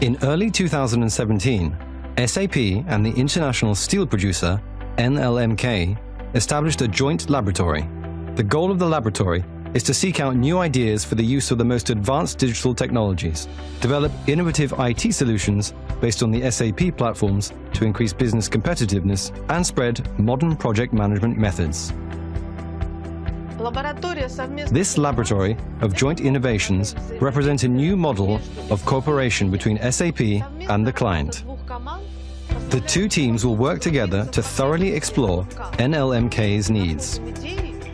In early 2017, SAP and the international steel producer, NLMK, established a joint laboratory. The goal of the laboratory is to seek out new ideas for the use of the most advanced digital technologies, develop innovative IT solutions based on the SAP platforms to increase business competitiveness, and spread modern project management methods. This laboratory of joint innovations represents a new model of cooperation between SAP and the client. The two teams will work together to thoroughly explore NLMK's needs.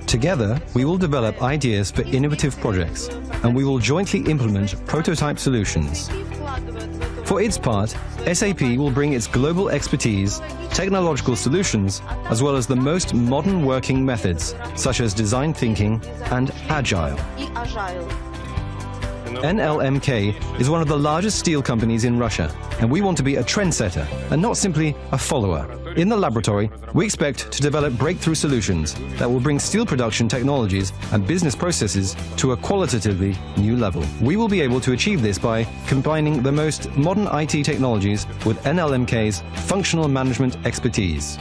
Together, we will develop ideas for innovative projects, and we will jointly implement prototype solutions. For its part, SAP will bring its global expertise, technological solutions, as well as the most modern working methods, such as design thinking and agile. NLMK is one of the largest steel companies in Russia, and we want to be a trendsetter and not simply a follower. In the laboratory, we expect to develop breakthrough solutions that will bring steel production technologies and business processes to a qualitatively new level. We will be able to achieve this by combining the most modern IT technologies with NLMK's functional management expertise.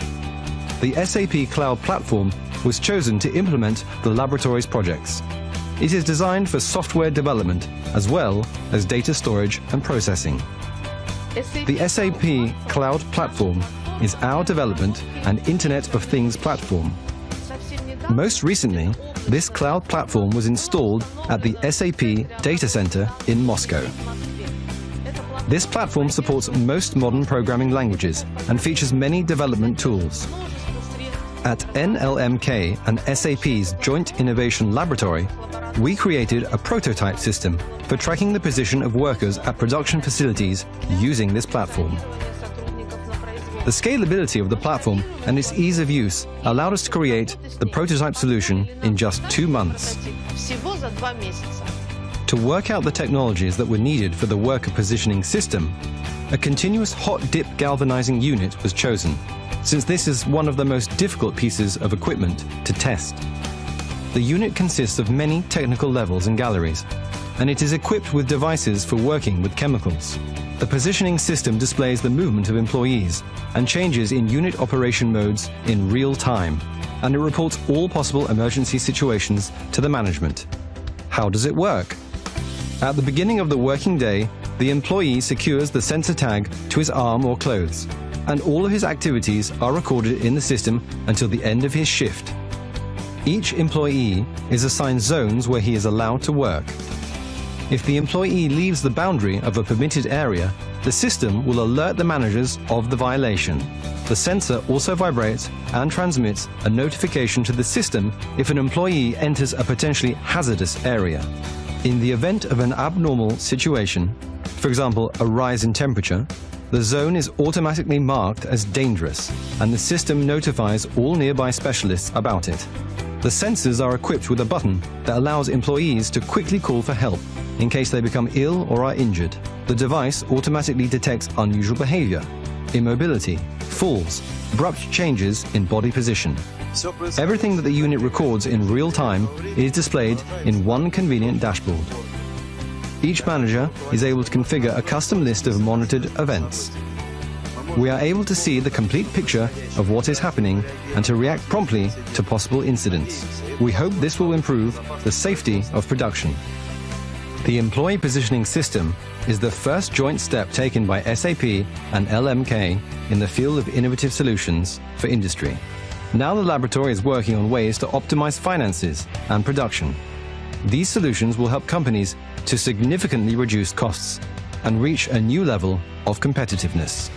The SAP Cloud Platform was chosen to implement the laboratory's projects. It is designed for software development as well as data storage and processing. The SAP Cloud Platform is our development and Internet of Things platform. Most recently, this cloud platform was installed at the SAP data center in Moscow. This platform supports most modern programming languages and features many development tools. At NLMK and SAP's Joint Innovation Laboratory, we created a prototype system for tracking the position of workers at production facilities using this platform. The scalability of the platform and its ease of use allowed us to create the prototype solution in just 2 months. To work out the technologies that were needed for the worker positioning system, a continuous hot dip galvanizing unit was chosen, since this is one of the most difficult pieces of equipment to test. The unit consists of many technical levels and galleries, and it is equipped with devices for working with chemicals. The positioning system displays the movement of employees and changes in unit operation modes in real time, and it reports all possible emergency situations to the management. How does it work? At the beginning of the working day, the employee secures the sensor tag to his arm or clothes, and all of his activities are recorded in the system until the end of his shift. Each employee is assigned zones where he is allowed to work. If the employee leaves the boundary of a permitted area, the system will alert the managers of the violation. The sensor also vibrates and transmits a notification to the system if an employee enters a potentially hazardous area. In the event of an abnormal situation, for example, a rise in temperature, the zone is automatically marked as dangerous, and the system notifies all nearby specialists about it. The sensors are equipped with a button that allows employees to quickly call for help in case they become ill or are injured. The device automatically detects unusual behavior, immobility, falls, abrupt changes in body position. Everything that the unit records in real time is displayed in one convenient dashboard. Each manager is able to configure a custom list of monitored events. We are able to see the complete picture of what is happening and to react promptly to possible incidents. We hope this will improve the safety of production. The employee positioning system is the first joint step taken by SAP and LMK in the field of innovative solutions for industry. Now the laboratory is working on ways to optimize finances and production. These solutions will help companies to significantly reduce costs and reach a new level of competitiveness.